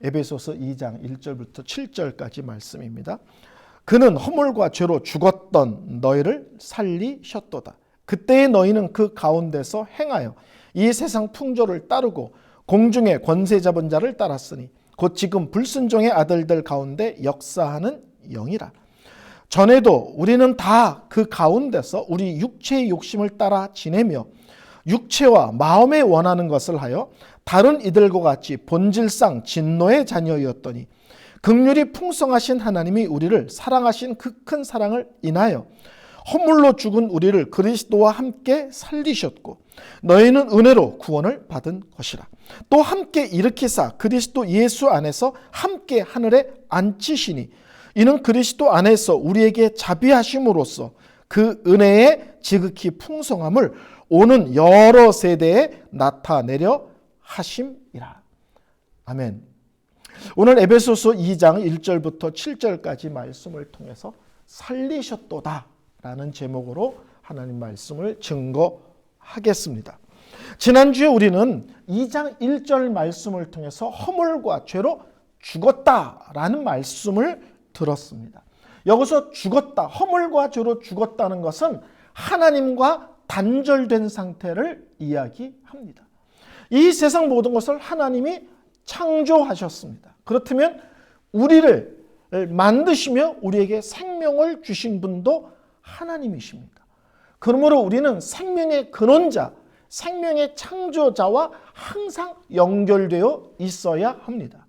에베소서 2장 1절부터 7절까지 말씀입니다. 그는 허물과 죄로 죽었던 너희를 살리셨도다. 그때의 너희는 그 가운데서 행하여 이 세상 풍조를 따르고 공중의 권세 잡은 자를 따랐으니 곧 지금 불순종의 아들들 가운데 역사하는 영이라. 전에도 우리는 다 그 가운데서 우리 육체의 욕심을 따라 지내며 육체와 마음에 원하는 것을 하여 다른 이들과 같이 본질상 진노의 자녀였더니 긍휼이 풍성하신 하나님이 우리를 사랑하신 그 큰 사랑을 인하여 허물로 죽은 우리를 그리스도와 함께 살리셨고 너희는 은혜로 구원을 받은 것이라. 또 함께 일으키사 그리스도 예수 안에서 함께 하늘에 앉히시니 이는 그리스도 안에서 우리에게 자비하심으로써 그 은혜의 지극히 풍성함을 오는 여러 세대에 나타내려 하심이라. 아멘. 오늘 에베소서 2장 1절부터 7절까지 말씀을 통해서 살리셨도다 라는 제목으로 하나님 말씀을 증거하겠습니다. 지난주에 우리는 2장 1절 말씀을 통해서 허물과 죄로 죽었다라는 말씀을 들었습니다. 여기서 죽었다, 허물과 죄로 죽었다는 것은 하나님과 단절된 상태를 이야기합니다. 이 세상 모든 것을 하나님이 창조하셨습니다. 그렇다면 우리를 만드시며 우리에게 생명을 주신 분도 하나님이십니다. 그러므로 우리는 생명의 근원자, 생명의 창조자와 항상 연결되어 있어야 합니다.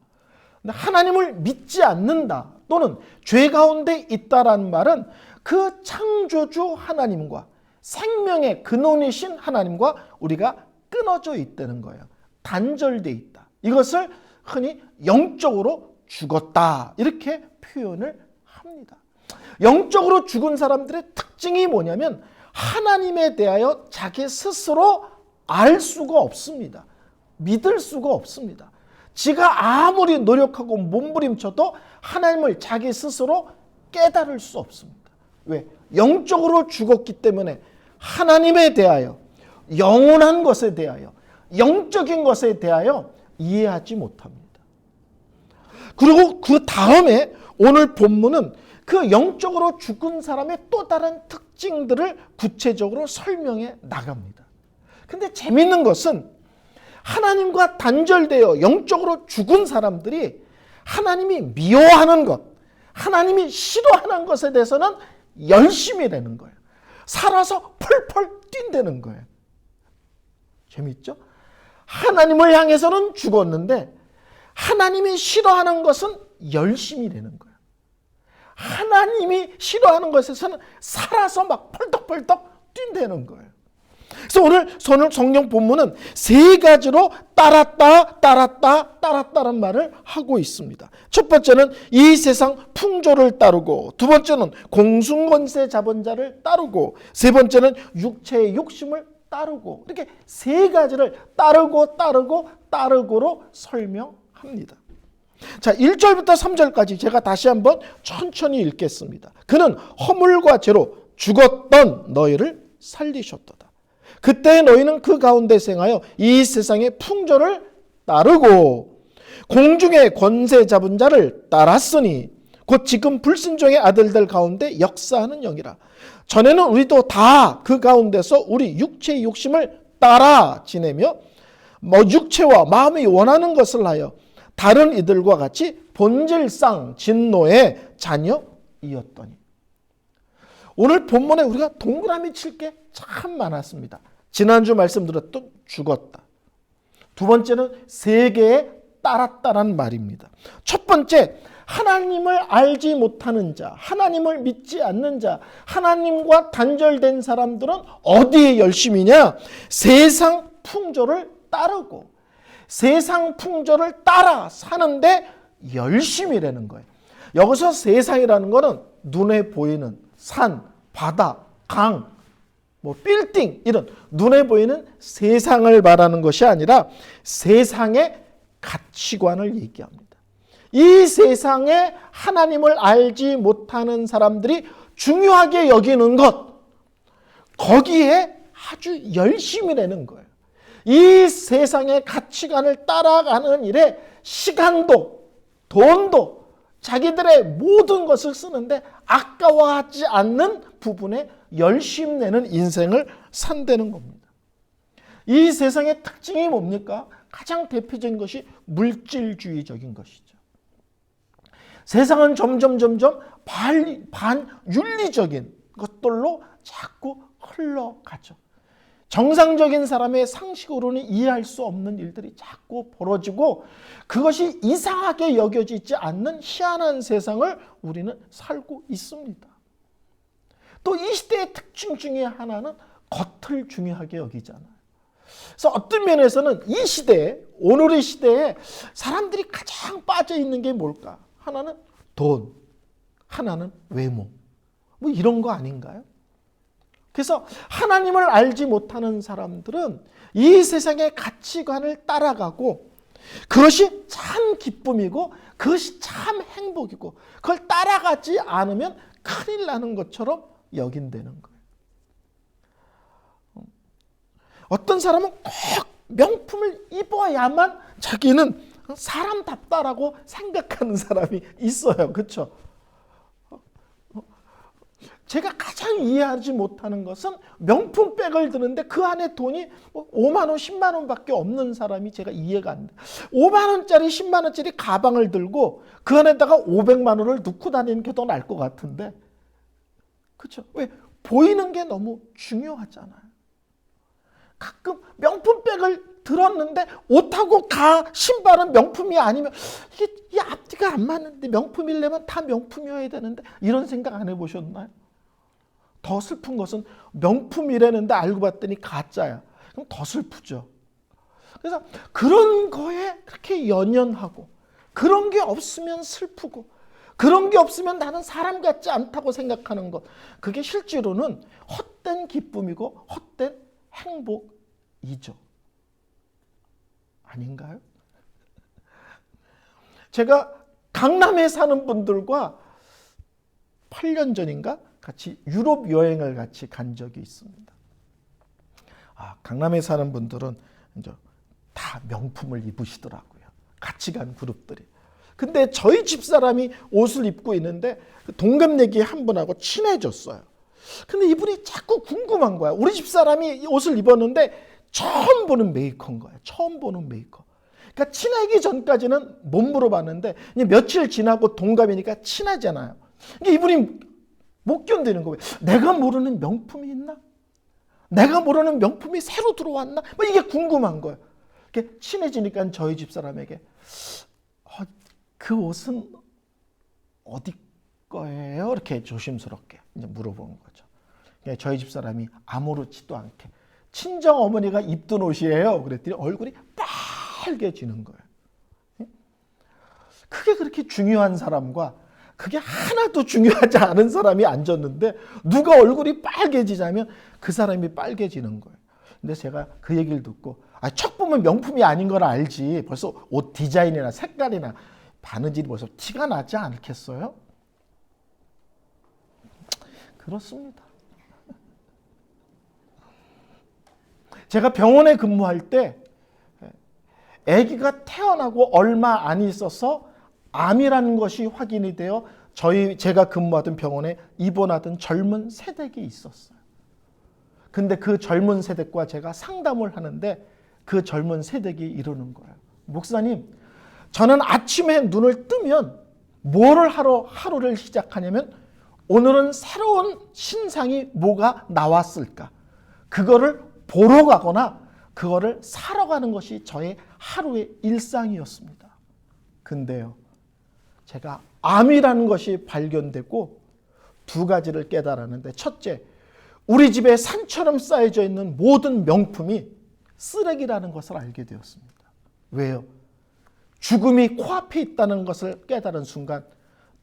하나님을 믿지 않는다 또는 죄 가운데 있다라는 말은 그 창조주 하나님과 생명의 근원이신 하나님과 우리가 끊어져 있다는 거예요. 단절되어 있다. 이것을 흔히 영적으로 죽었다 이렇게 표현을 합니다. 영적으로 죽은 사람들의 특징이 뭐냐면 하나님에 대하여 자기 스스로 알 수가 없습니다. 믿을 수가 없습니다. 지가 아무리 노력하고 몸부림쳐도 하나님을 자기 스스로 깨달을 수 없습니다. 왜? 영적으로 죽었기 때문에 하나님에 대하여, 영원한 것에 대하여, 영적인 것에 대하여 이해하지 못합니다. 그리고 그 다음에 오늘 본문은 그 영적으로 죽은 사람의 또 다른 특징들을 구체적으로 설명해 나갑니다. 근데 재밌는 것은 하나님과 단절되어 영적으로 죽은 사람들이 하나님이 미워하는 것, 하나님이 싫어하는 것에 대해서는 열심히 되는 거예요. 살아서 펄펄 뛴다는 거예요. 재밌죠? 하나님을 향해서는 죽었는데 하나님이 싫어하는 것은 열심히 되는 거예요. 하나님이 싫어하는 것에서는 살아서 막 펄떡펄떡 뛴다는 거예요. 그래서 오늘 성경 본문은 세 가지로 따랐다는 말을 하고 있습니다. 첫 번째는 이 세상 풍조를 따르고, 두 번째는 공중권세 잡은 자를 따르고, 세 번째는 육체의 욕심을 따르고, 이렇게 세 가지를 따르고로 설명합니다. 자, 1절부터 3절까지 제가 다시 한번 천천히 읽겠습니다. 그는 허물과 죄로 죽었던 너희를 살리셨도다. 그때 너희는 그 가운데 생하여 이 세상의 풍조를 따르고 공중의 권세 잡은 자를 따랐으니 곧 지금 불순종의 아들들 가운데 역사하는 영이라. 전에는 우리도 다 그 가운데서 우리 육체의 욕심을 따라 지내며 육체와 마음이 원하는 것을 하여 다른 이들과 같이 본질상 진노의 자녀이었더니. 오늘 본문에 우리가 동그라미 칠 게 참 많았습니다. 지난주 말씀드렸던 죽었다. 두 번째는 세계에 따랐다는 말입니다. 첫 번째, 하나님을 알지 못하는 자, 하나님을 믿지 않는 자, 하나님과 단절된 사람들은 어디에 열심이냐? 세상 풍조를 따르고 세상 풍조를 따라 사는데 열심이라는 거예요. 여기서 세상이라는 거는 눈에 보이는 산, 바다, 강, 빌딩 이런 눈에 보이는 세상을 말하는 것이 아니라 세상의 가치관을 얘기합니다. 이 세상에 하나님을 알지 못하는 사람들이 중요하게 여기는 것, 거기에 아주 열심히 내는 거예요. 이 세상의 가치관을 따라가는 일에 시간도 돈도 자기들의 모든 것을 쓰는데 아까워하지 않는 부분에 열심 내는 인생을 산다는 겁니다. 이 세상의 특징이 뭡니까? 가장 대표적인 것이 물질주의적인 것이죠. 세상은 점점 반윤리적인 것들로 자꾸 흘러가죠. 정상적인 사람의 상식으로는 이해할 수 없는 일들이 자꾸 벌어지고 그것이 이상하게 여겨지지 않는 희한한 세상을 우리는 살고 있습니다. 또 이 시대의 특징 중에 하나는 겉을 중요하게 여기잖아요. 그래서 어떤 면에서는 이 시대에, 오늘의 시대에 사람들이 가장 빠져 있는 게 뭘까? 하나는 돈, 하나는 외모. 뭐 이런 거 아닌가요? 그래서 하나님을 알지 못하는 사람들은 이 세상의 가치관을 따라가고 그것이 참 기쁨이고 그것이 참 행복이고 그걸 따라가지 않으면 큰일 나는 것처럼 여긴다는 거예요. 어떤 사람은 꼭 명품을 입어야만 자기는 사람답다라고 생각하는 사람이 있어요. 그렇죠? 제가 가장 이해하지 못하는 것은 명품백을 드는데 그 안에 돈이 5만 원, 10만 원밖에 없는 사람이 제가 이해가 안 돼요. 5만 원짜리, 10만 원짜리 가방을 들고 그 안에다가 500만 원을 넣고 다니는 게 더 나을 것 같은데. 그렇죠? 왜? 보이는 게 너무 중요하잖아요. 가끔 명품백을 들었는데 옷하고 신발은 명품이 아니면 이게 앞뒤가 안 맞는데 명품이려면 다 명품이어야 되는데 이런 생각 안 해보셨나요? 더 슬픈 것은 명품이라는데 알고 봤더니 가짜야. 그럼 더 슬프죠. 그래서 그런 거에 그렇게 연연하고 그런 게 없으면 슬프고 그런 게 없으면 나는 사람 같지 않다고 생각하는 것. 그게 실제로는 헛된 기쁨이고 헛된 행복이죠. 아닌가요? 제가 강남에 사는 분들과 8년 전인가 같이 유럽 여행을 같이 간 적이 있습니다. 강남에 사는 분들은 이제 다 명품을 입으시더라고요. 같이 간 그룹들이. 근데 저희 집사람이 옷을 입고 있는데 동갑내기 한 분하고 친해졌어요. 근데 이분이 자꾸 궁금한 거야. 우리 집사람이 옷을 입었는데 처음 보는 메이커인 거야. 처음 보는 메이커. 그러니까 친하기 전까지는 못 물어봤는데 이제 며칠 지나고 동갑이니까 친하잖아요. 그러니까 이분이 못 견디는 거예요. 내가 모르는 명품이 있나? 내가 모르는 명품이 새로 들어왔나? 뭐 이게 궁금한 거예요. 이렇게 친해지니까 저희 집사람에게 그 옷은 어디 거예요? 이렇게 조심스럽게 이제 물어보는 거죠. 그러니까 저희 집사람이 아무렇지도 않게 친정 어머니가 입던 옷이에요. 그랬더니 얼굴이 빨개지는 거예요. 그게 그렇게 중요한 사람과 그게 하나도 중요하지 않은 사람이 앉았는데 누가 얼굴이 빨개지자면 그 사람이 빨개지는 거예요. 근데 제가 그 얘기를 듣고 척 보면 명품이 아닌 걸 알지. 벌써 옷 디자인이나 색깔이나 바느질이 벌써 티가 나지 않겠어요? 그렇습니다. 제가 병원에 근무할 때 아기가 태어나고 얼마 안 있어서 암이라는 것이 확인이 되어 제가 근무하던 병원에 입원하던 젊은 세댁이 있었어요. 근데 그 젊은 세댁과 제가 상담을 하는데 그 젊은 세댁이 이러는 거예요. 목사님, 저는 아침에 눈을 뜨면 뭐를 하러 하루를 시작하냐면 오늘은 새로운 신상이 뭐가 나왔을까? 그거를 보러 가거나 그거를 사러 가는 것이 저의 하루의 일상이었습니다. 근데요, 제가 암이라는 것이 발견되고 두 가지를 깨달았는데 첫째, 우리 집에 산처럼 쌓여져 있는 모든 명품이 쓰레기라는 것을 알게 되었습니다. 왜요? 죽음이 코앞에 있다는 것을 깨달은 순간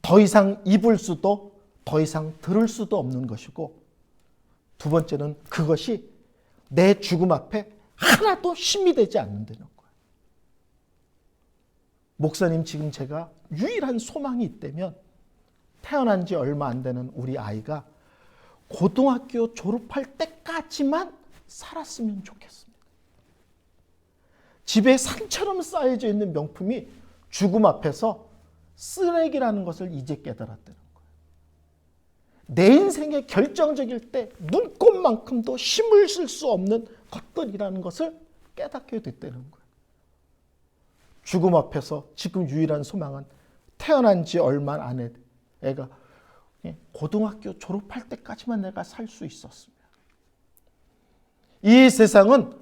더 이상 입을 수도 더 이상 들을 수도 없는 것이고 두 번째는 그것이 내 죽음 앞에 하나도 힘이 되지 않는다는 거예요. 목사님, 지금 제가 유일한 소망이 있다면 태어난 지 얼마 안 되는 우리 아이가 고등학교 졸업할 때까지만 살았으면 좋겠습니다. 집에 산처럼 쌓여져 있는 명품이 죽음 앞에서 쓰레기라는 것을 이제 깨달았다는 거예요. 내 인생의 결정적일 때 눈꼽만큼도 힘을 쓸 수 없는 것들이라는 것을 깨닫게 됐다는 거예요. 죽음 앞에서 지금 유일한 소망은 태어난 지 얼마 안 해 애가 고등학교 졸업할 때까지만 내가 살 수 있었으면. 이 세상은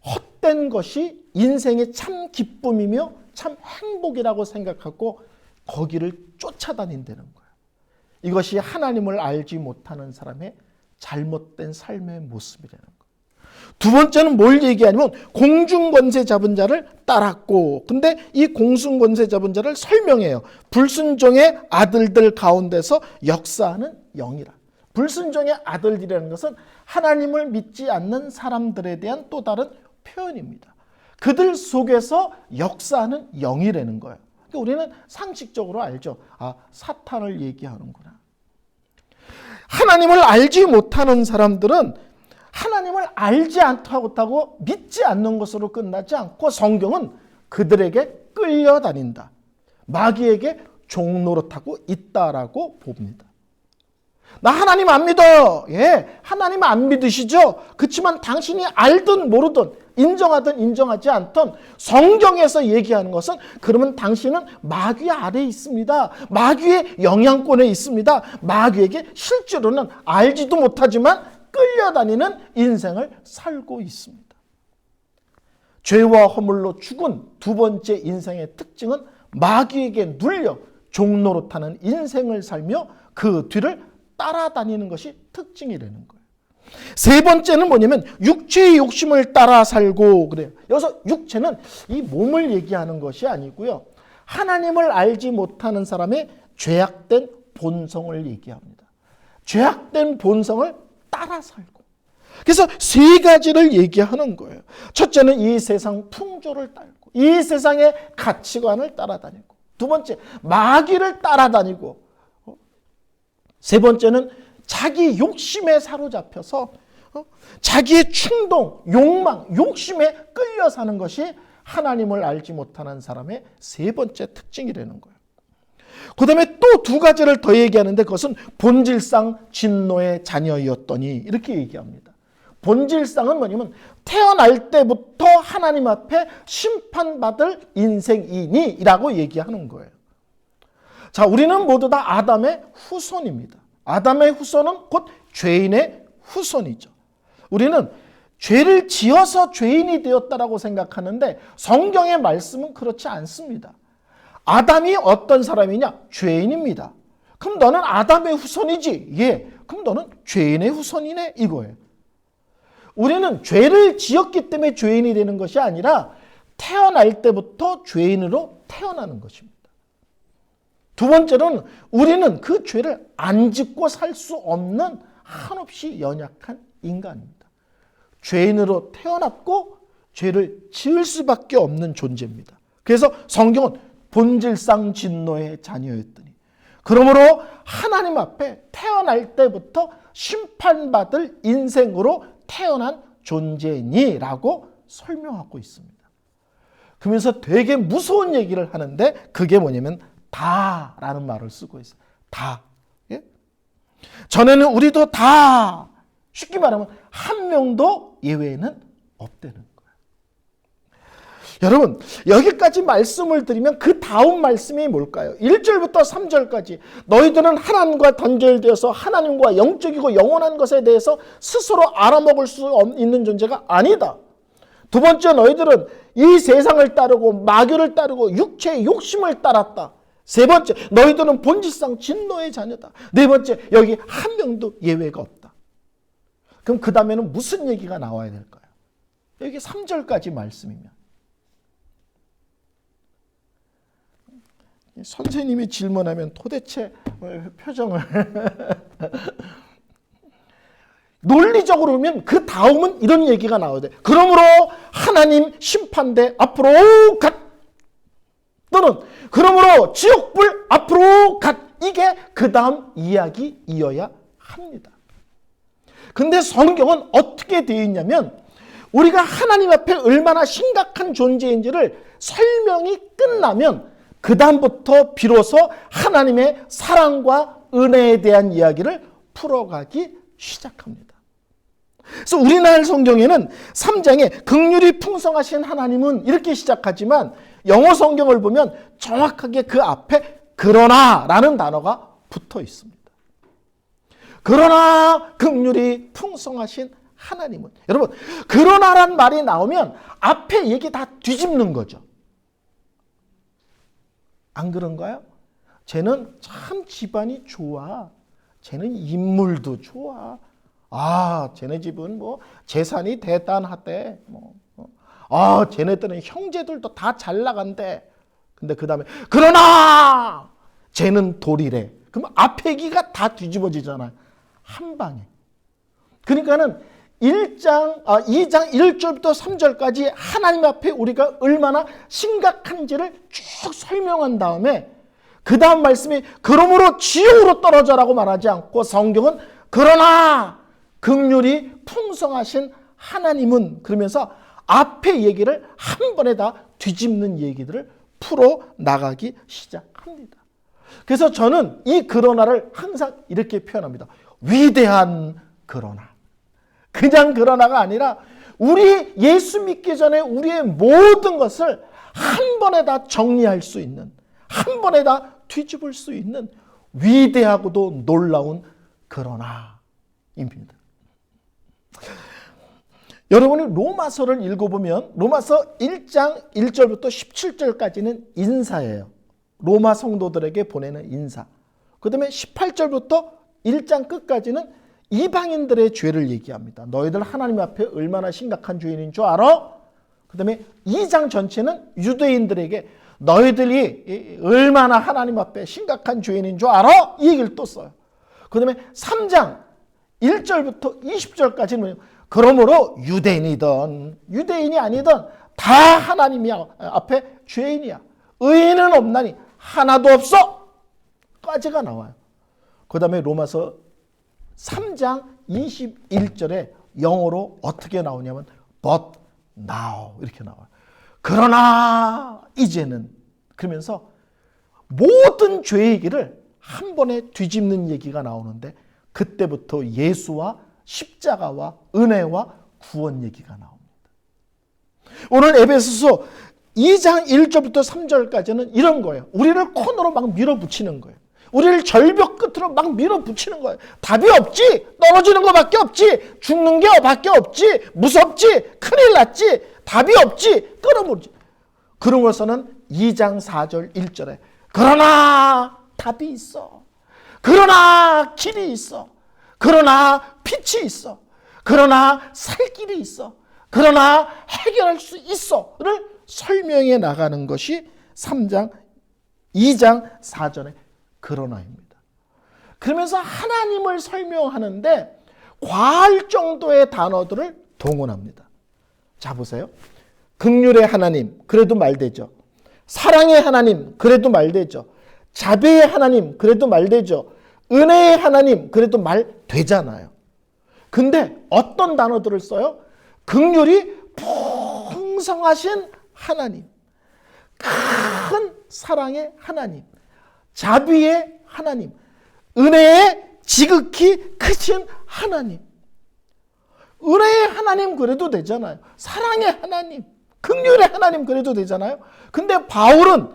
헛된 것이 인생의 참 기쁨이며 참 행복이라고 생각하고 거기를 쫓아다닌다는 거예요. 이것이 하나님을 알지 못하는 사람의 잘못된 삶의 모습이라는 거예요. 두 번째는 뭘 얘기하냐면 공중권세 잡은 자를 따랐고, 근데 이 공중권세 잡은 자를 설명해요. 불순종의 아들들 가운데서 역사하는 영이라. 불순종의 아들들이라는 것은 하나님을 믿지 않는 사람들에 대한 또 다른 표현입니다. 그들 속에서 역사하는 영이라는 거예요. 그러니까 우리는 상식적으로 알죠. 아, 사탄을 얘기하는구나. 하나님을 알지 못하는 사람들은 하나님을 알지 않다고 믿지 않는 것으로 끝나지 않고 성경은 그들에게 끌려다닌다. 마귀에게 종노릇하고 있다라고 봅니다. 나 하나님 안 믿어요. 예, 하나님 안 믿으시죠? 그렇지만 당신이 알든 모르든 인정하든 인정하지 않든 성경에서 얘기하는 것은 그러면 당신은 마귀 아래에 있습니다. 마귀의 영향권에 있습니다. 마귀에게 실제로는 알지도 못하지만 끌려다니는 인생을 살고 있습니다. 죄와 허물로 죽은 두 번째 인생의 특징은 마귀에게 눌려 종노릇하는 인생을 살며 그 뒤를 따라다니는 것이 특징이라는 거예요. 세 번째는 뭐냐면 육체의 욕심을 따라 살고 그래요. 여기서 육체는 이 몸을 얘기하는 것이 아니고요. 하나님을 알지 못하는 사람의 죄악된 본성을 얘기합니다. 죄악된 본성을 따라 살고. 그래서 세 가지를 얘기하는 거예요. 첫째는 이 세상 풍조를 따르고 이 세상의 가치관을 따라다니고, 두 번째 마귀를 따라다니고, 세 번째는 자기 욕심에 사로잡혀서 자기의 충동, 욕망, 욕심에 끌려 사는 것이 하나님을 알지 못하는 사람의 세 번째 특징이라는 거예요. 그 다음에 또 두 가지를 더 얘기하는데 그것은 본질상 진노의 자녀였더니 이렇게 얘기합니다. 본질상은 뭐냐면 태어날 때부터 하나님 앞에 심판받을 인생이니라고 얘기하는 거예요. 자, 우리는 모두 다 아담의 후손입니다. 아담의 후손은 곧 죄인의 후손이죠. 우리는 죄를 지어서 죄인이 되었다라고 생각하는데 성경의 말씀은 그렇지 않습니다. 아담이 어떤 사람이냐? 죄인입니다. 그럼 너는 아담의 후손이지? 예. 그럼 너는 죄인의 후손이네? 이거예요. 우리는 죄를 지었기 때문에 죄인이 되는 것이 아니라 태어날 때부터 죄인으로 태어나는 것입니다. 두 번째로는 우리는 그 죄를 안 짓고 살 수 없는 한없이 연약한 인간입니다. 죄인으로 태어났고 죄를 지을 수밖에 없는 존재입니다. 그래서 성경은 본질상 진노의 자녀였더니, 그러므로 하나님 앞에 태어날 때부터 심판받을 인생으로 태어난 존재니라고 설명하고 있습니다. 그러면서 되게 무서운 얘기를 하는데 그게 뭐냐면 다라는 말을 쓰고 있어요. 다. 예? 전에는 우리도 다, 쉽게 말하면 한 명도 예외는 없다는 거예요. 여러분, 여기까지 말씀을 드리면 그 다음 말씀이 뭘까요? 1절부터 3절까지 너희들은 하나님과 단절되어서 하나님과 영적이고 영원한 것에 대해서 스스로 알아먹을 수 있는 존재가 아니다. 두 번째, 너희들은 이 세상을 따르고 마귀를 따르고 육체의 욕심을 따랐다. 세 번째, 너희들은 본질상 진노의 자녀다. 네 번째, 여기 한 명도 예외가 없다. 그럼 그 다음에는 무슨 얘기가 나와야 될까요? 여기 3절까지 말씀이면. 선생님이 질문하면 도대체 표정을 논리적으로 보면 그 다음은 이런 얘기가 나와야 돼. 그러므로 하나님 심판대 앞으로 갓, 또는 그러므로 지옥불 앞으로 갓, 이게 그 다음 이야기이어야 합니다. 근데 성경은 어떻게 되어 있냐면 우리가 하나님 앞에 얼마나 심각한 존재인지를 설명이 끝나면 그 다음부터 비로소 하나님의 사랑과 은혜에 대한 이야기를 풀어가기 시작합니다. 그래서 우리나라 성경에는 3장에 긍휼이 풍성하신 하나님은 이렇게 시작하지만 영어 성경을 보면 정확하게 그 앞에 그러나라는 단어가 붙어 있습니다. 그러나 긍휼이 풍성하신 하나님은, 여러분, 그러나란 말이 나오면 앞에 얘기 다 뒤집는 거죠. 안 그런가요? 쟤는 참 집안이 좋아. 쟤는 인물도 좋아. 아, 쟤네 집은 뭐 재산이 대단하대. 쟤네들은 형제들도 다 잘 나간대. 근데 그 다음에 그러나 쟤는 돌이래. 그럼 앞에 얘기가 다 뒤집어지잖아요. 한 방에. 그러니까는 2장 1절부터 3절까지 하나님 앞에 우리가 얼마나 심각한지를 쭉 설명한 다음에 그 다음 말씀이 그러므로 지옥으로 떨어져라고 말하지 않고 성경은 그러나 긍휼이 풍성하신 하나님은 그러면서 앞에 얘기를 한 번에 다 뒤집는 얘기들을 풀어나가기 시작합니다. 그래서 저는 이 그러나를 항상 이렇게 표현합니다. 위대한 그러나. 그냥 그러나가 아니라 우리 예수 믿기 전에 우리의 모든 것을 한 번에 다 정리할 수 있는, 한 번에 다 뒤집을 수 있는 위대하고도 놀라운 그러나입니다. 여러분이 로마서를 읽어보면 로마서 1장 1절부터 17절까지는 인사예요. 로마 성도들에게 보내는 인사. 그 다음에 18절부터 1장 끝까지는 이방인들의 죄를 얘기합니다. 너희들 하나님 앞에 얼마나 심각한 죄인인 줄 알아? 그 다음에 2장 전체는 유대인들에게 너희들이 얼마나 하나님 앞에 심각한 죄인인 줄 알아? 이 얘기를 또 써요. 그 다음에 3장 1절부터 20절까지는 그러므로 유대인이든 유대인이 아니든 다 하나님 앞에 죄인이야. 의인은 없나니 하나도 없어. 까지가 나와요. 그 다음에 로마서 3장 21절에 영어로 어떻게 나오냐면 but now 이렇게 나와요. 그러나 이제는, 그러면서 모든 죄 얘기를 한 번에 뒤집는 얘기가 나오는데 그때부터 예수와 십자가와 은혜와 구원 얘기가 나옵니다. 오늘 에베소서 2장 1절부터 3절까지는 이런 거예요. 우리를 코너로 막 밀어붙이는 거예요. 우리를 절벽 끝으로 막 밀어붙이는 거예요. 답이 없지. 떨어지는 것밖에 없지. 죽는 게 밖에 없지. 무섭지. 큰일 났지. 답이 없지. 끊어버리지. 그러고서는 2장 4절 1절에 그러나 답이 있어. 그러나 길이 있어. 그러나 빛이 있어. 그러나 살 길이 있어. 그러나 해결할 수 있어를 설명해 나가는 것이 2장 4절의 그러나입니다. 그러면서 하나님을 설명하는데 과할 정도의 단어들을 동원합니다. 자, 보세요. 긍휼의 하나님, 그래도 말되죠. 사랑의 하나님, 그래도 말되죠. 자비의 하나님, 그래도 말되죠. 은혜의 하나님, 그래도 말되잖아요. 근데 어떤 단어들을 써요? 긍휼이 풍성하신 하나님, 큰 사랑의 하나님, 자비의 하나님, 은혜의 지극히 크신 하나님. 은혜의 하나님 그래도 되잖아요. 사랑의 하나님, 긍휼의 하나님 그래도 되잖아요. 근데 바울은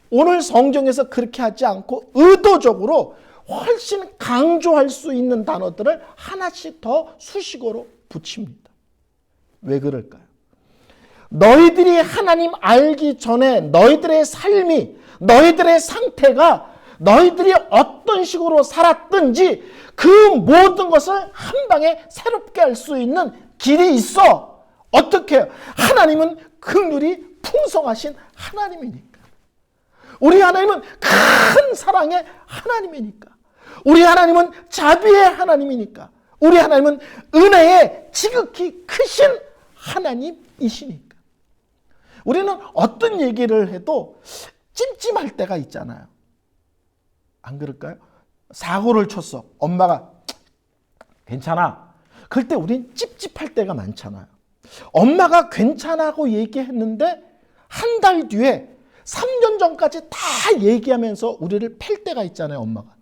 오늘 성경에서 그렇게 하지 않고 의도적으로 훨씬 강조할 수 있는 단어들을 하나씩 더 수식어로 붙입니다. 왜 그럴까요? 너희들이 하나님 알기 전에 너희들의 삶이, 너희들의 상태가, 너희들이 어떤 식으로 살았든지 그 모든 것을 한 방에 새롭게 할 수 있는 길이 있어. 어떻게 해요? 하나님은 긍휼이 풍성하신 하나님이니까. 우리 하나님은 큰 사랑의 하나님이니까. 우리 하나님은 자비의 하나님이니까. 우리 하나님은 은혜의 지극히 크신 하나님이시니까. 우리는 어떤 얘기를 해도 찜찜할 때가 있잖아요. 안 그럴까요? 사고를 쳤어. 엄마가 괜찮아. 그럴 때 우린 찝찝할 때가 많잖아요. 엄마가 괜찮아고 얘기했는데 한 달 뒤에 3년 전까지 다 얘기하면서 우리를 팰 때가 있잖아요, 엄마가.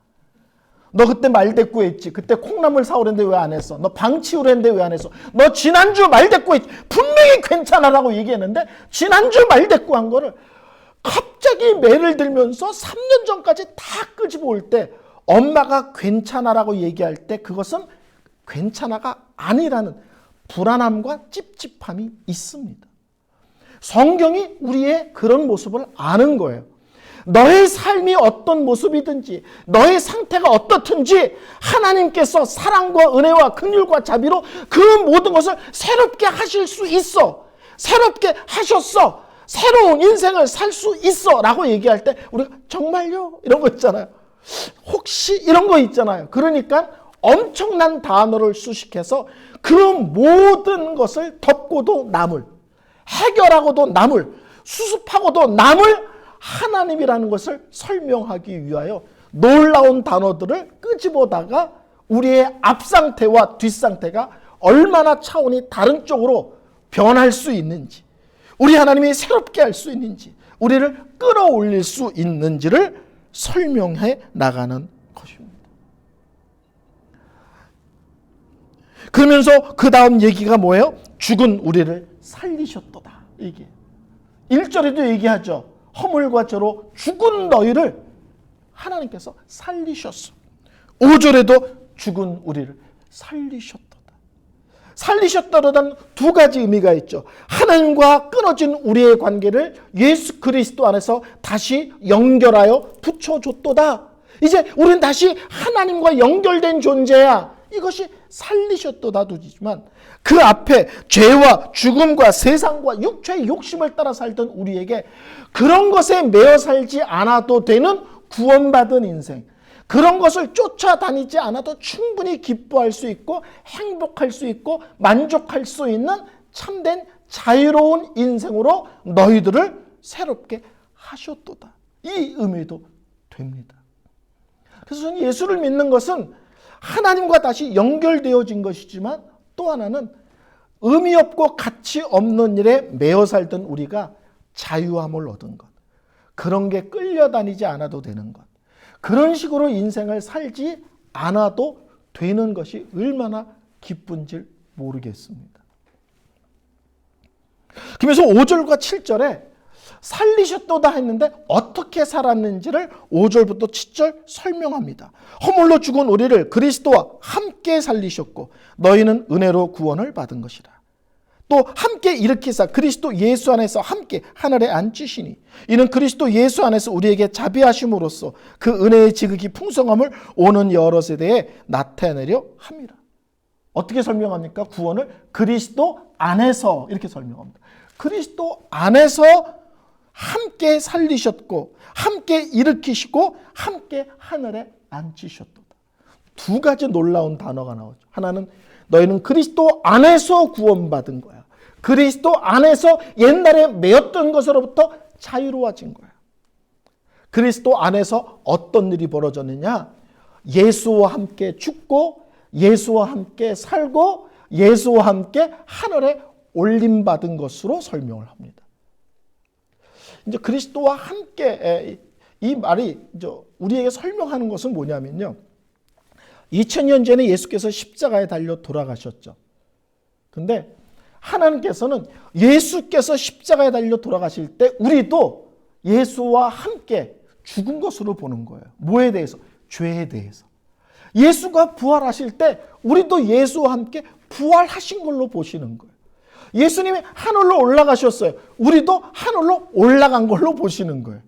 너 그때 말대꾸했지. 그때 콩나물 사오랬는데 왜 안 했어? 너 방 치우랬는데 왜 안 했어? 너 지난주 말대꾸했지. 분명히 괜찮아라고 얘기했는데 지난주 말대꾸한 거를 갑자기 매를 들면서 3년 전까지 다 끄집어 올 때 엄마가 괜찮아라고 얘기할 때 그것은 괜찮아가 아니라는 불안함과 찝찝함이 있습니다. 성경이 우리의 그런 모습을 아는 거예요. 너의 삶이 어떤 모습이든지 너의 상태가 어떻든지 하나님께서 사랑과 은혜와 긍휼과 자비로 그 모든 것을 새롭게 하실 수 있어. 새롭게 하셨어. 새로운 인생을 살 수 있어 라고 얘기할 때 우리가 정말요? 이런 거 있잖아요. 혹시 이런 거 있잖아요. 그러니까 엄청난 단어를 수식해서 그 모든 것을 덮고도 남을, 해결하고도 남을, 수습하고도 남을 하나님이라는 것을 설명하기 위하여 놀라운 단어들을 끄집어다가 우리의 앞상태와 뒷상태가 얼마나 차원이 다른 쪽으로 변할 수 있는지, 우리 하나님이 새롭게 할 수 있는지, 우리를 끌어올릴 수 있는지를 설명해 나가는 것입니다. 그러면서 그 다음 얘기가 뭐예요? 죽은 우리를 살리셨도다. 이게 1절에도 얘기하죠. 허물과 죄로 죽은 너희를 하나님께서 살리셨어. 5절에도 죽은 우리를 살리셨도다. 살리셨다라는 두 가지 의미가 있죠. 하나님과 끊어진 우리의 관계를 예수 그리스도 안에서 다시 연결하여 붙여줬도다. 이제 우리는 다시 하나님과 연결된 존재야. 이것이 살리셨도다도 지만 그 앞에 죄와 죽음과 세상과 육체의 욕심을 따라 살던 우리에게 그런 것에 매여 살지 않아도 되는 구원받은 인생, 그런 것을 쫓아다니지 않아도 충분히 기뻐할 수 있고 행복할 수 있고 만족할 수 있는 참된 자유로운 인생으로 너희들을 새롭게 하셨도다. 이 의미도 됩니다. 그래서 저는 예수를 믿는 것은 하나님과 다시 연결되어진 것이지만 또 하나는 의미 없고 가치 없는 일에 매여 살던 우리가 자유함을 얻은 것, 그런 게 끌려다니지 않아도 되는 것, 그런 식으로 인생을 살지 않아도 되는 것이 얼마나 기쁜지 모르겠습니다. 그러면서 5절과 7절에 살리셨도다 했는데 어떻게 살았는지를 5절부터 7절 설명합니다. 허물로 죽은 우리를 그리스도와 함께 살리셨고 너희는 은혜로 구원을 받은 것이라. 또 함께 일으키사 그리스도 예수 안에서 함께 하늘에 앉히시니 이는 그리스도 예수 안에서 우리에게 자비하심으로써 그 은혜의 지극히 풍성함을 오는 여러 세대에 나타내려 함이라. 어떻게 설명합니까? 구원을 그리스도 안에서 이렇게 설명합니다. 그리스도 안에서 함께 살리셨고 함께 일으키시고 함께 하늘에 앉히셨도다. 두 가지 놀라운 단어가 나오죠. 하나는 너희는 그리스도 안에서 구원받은 거야. 그리스도 안에서 옛날에 매였던 것으로부터 자유로워진 거야. 그리스도 안에서 어떤 일이 벌어졌느냐? 예수와 함께 죽고 예수와 함께 살고 예수와 함께 하늘에 올림받은 것으로 설명을 합니다. 이제 그리스도와 함께 이 말이 이제 우리에게 설명하는 것은 뭐냐면요. 2000년 전에 예수께서 십자가에 달려 돌아가셨죠. 근데 하나님께서는 예수께서 십자가에 달려 돌아가실 때 우리도 예수와 함께 죽은 것으로 보는 거예요. 뭐에 대해서? 죄에 대해서. 예수가 부활하실 때 우리도 예수와 함께 부활하신 걸로 보시는 거예요. 예수님이 하늘로 올라가셨어요. 우리도 하늘로 올라간 걸로 보시는 거예요.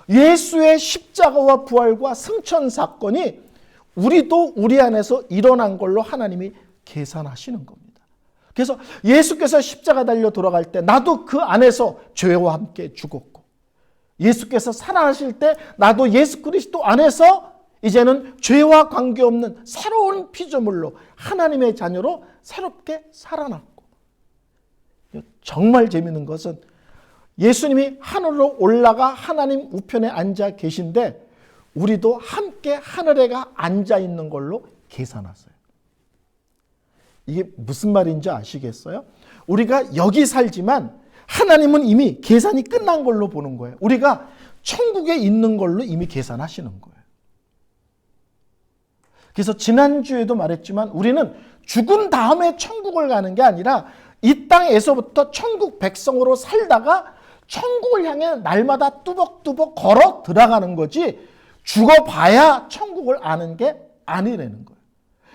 예수의 십자가와 부활과 승천 사건이 우리도 우리 안에서 일어난 걸로 하나님이 계산하시는 겁니다. 그래서 예수께서 십자가 달려 돌아갈 때 나도 그 안에서 죄와 함께 죽었고 예수께서 살아나실 때 나도 예수 그리스도 안에서 이제는 죄와 관계없는 새로운 피조물로 하나님의 자녀로 새롭게 살아났고 정말 재미있는 것은 예수님이 하늘로 올라가 하나님 우편에 앉아 계신데 우리도 함께 하늘에 앉아 있는 걸로 계산하세요. 이게 무슨 말인지 아시겠어요? 우리가 여기 살지만 하나님은 이미 계산이 끝난 걸로 보는 거예요. 우리가 천국에 있는 걸로 이미 계산하시는 거예요. 그래서 지난주에도 말했지만 우리는 죽은 다음에 천국을 가는 게 아니라 이 땅에서부터 천국 백성으로 살다가 천국을 향해 날마다 뚜벅뚜벅 걸어 들어가는 거지 죽어봐야 천국을 아는 게 아니라는 거예요.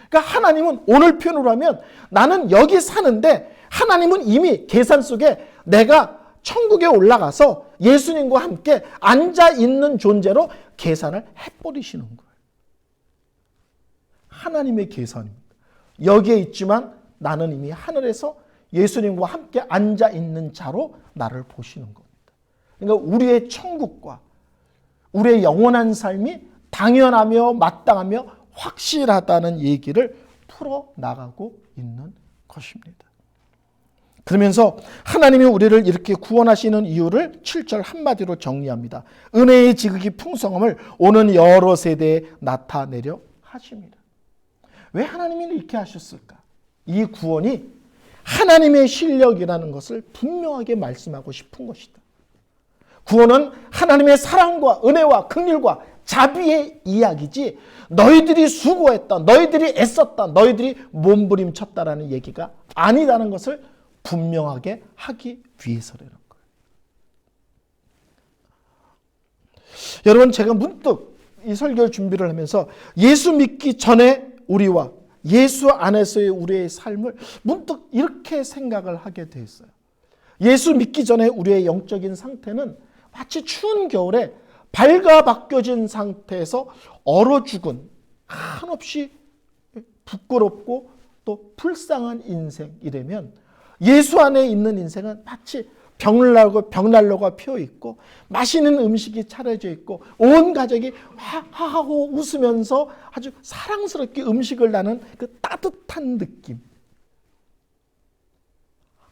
그러니까 하나님은 오늘 표현으로 하면 나는 여기 사는데 하나님은 이미 계산 속에 내가 천국에 올라가서 예수님과 함께 앉아있는 존재로 계산을 해버리시는 거예요. 하나님의 계산입니다. 여기에 있지만 나는 이미 하늘에서 예수님과 함께 앉아있는 자로 나를 보시는 겁니다. 그러니까 우리의 천국과 우리의 영원한 삶이 당연하며 마땅하며 확실하다는 얘기를 풀어나가고 있는 것입니다. 그러면서 하나님이 우리를 이렇게 구원하시는 이유를 7절 한마디로 정리합니다. 은혜의 지극히 풍성함을 오는 여러 세대에 나타내려 하십니다. 왜 하나님이 이렇게 하셨을까? 이 구원이 하나님의 실력이라는 것을 분명하게 말씀하고 싶은 것이다. 구원은 하나님의 사랑과 은혜와 긍휼과 자비의 이야기지 너희들이 수고했다, 너희들이 애썼다, 너희들이 몸부림쳤다라는 얘기가 아니라는 것을 분명하게 하기 위해서라는 거예요. 여러분, 제가 문득 이 설교 준비를 하면서 예수 믿기 전에 우리와 예수 안에서의 우리의 삶을 문득 이렇게 생각을 하게 됐어요. 예수 믿기 전에 우리의 영적인 상태는 마치 추운 겨울에 발가 바뀌어진 상태에서 얼어 죽은 한없이 부끄럽고 또 불쌍한 인생이라면 예수 안에 있는 인생은 마치 벽난로가 피어 있고 맛있는 음식이 차려져 있고 온 가족이 하하하고 웃으면서 아주 사랑스럽게 음식을 나눈 그 따뜻한 느낌.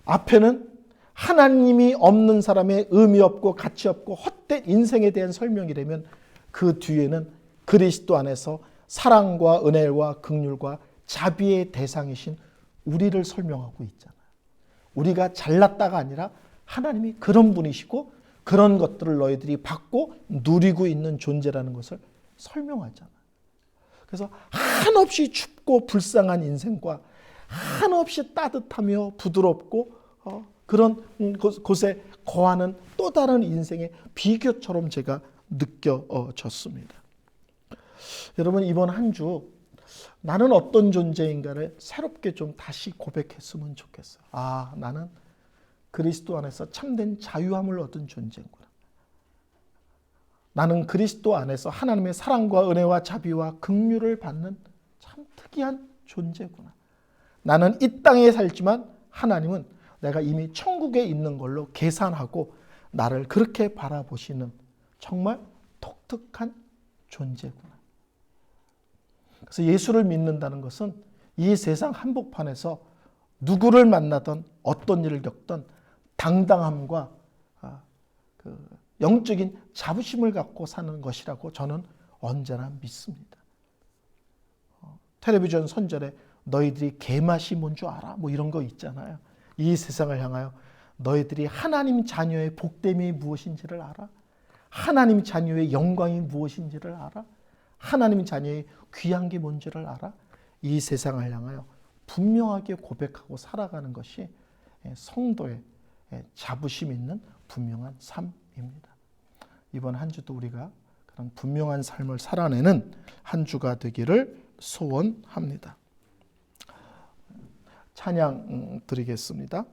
앞에는 하나님이 없는 사람의 의미 없고 가치 없고 헛된 인생에 대한 설명이라면 그 뒤에는 그리스도 안에서 사랑과 은혜와 긍휼과 자비의 대상이신 우리를 설명하고 있잖아요. 우리가 잘났다가 아니라 하나님이 그런 분이시고 그런 것들을 너희들이 받고 누리고 있는 존재라는 것을 설명하잖아요. 그래서 한없이 춥고 불쌍한 인생과 한없이 따뜻하며 부드럽고 그런 곳에 거하는 또 다른 인생의 비교처럼 제가 느껴졌습니다. 여러분, 이번 한 주 나는 어떤 존재인가를 새롭게 좀 다시 고백했으면 좋겠어요. 아, 나는 그리스도 안에서 참된 자유함을 얻은 존재구나. 나는 그리스도 안에서 하나님의 사랑과 은혜와 자비와 긍휼을 받는 참 특이한 존재구나. 나는 이 땅에 살지만 하나님은 내가 이미 천국에 있는 걸로 계산하고 나를 그렇게 바라보시는 정말 독특한 존재구나. 그래서 예수를 믿는다는 것은 이 세상 한복판에서 누구를 만나든 어떤 일을 겪든 당당함과 영적인 자부심을 갖고 사는 것이라고 저는 언제나 믿습니다. 텔레비전 선전에 너희들이 개맛이 뭔 줄 알아? 뭐 이런 거 있잖아요. 이 세상을 향하여 너희들이 하나님 자녀의 복됨이 무엇인지를 알아? 하나님 자녀의 영광이 무엇인지를 알아? 하나님 자녀의 귀한 게 뭔지를 알아? 이 세상을 향하여 분명하게 고백하고 살아가는 것이 성도의 자부심 있는 분명한 삶입니다. 이번 한 주도 우리가 그런 분명한 삶을 살아내는 한 주가 되기를 소원합니다. 찬양 드리겠습니다.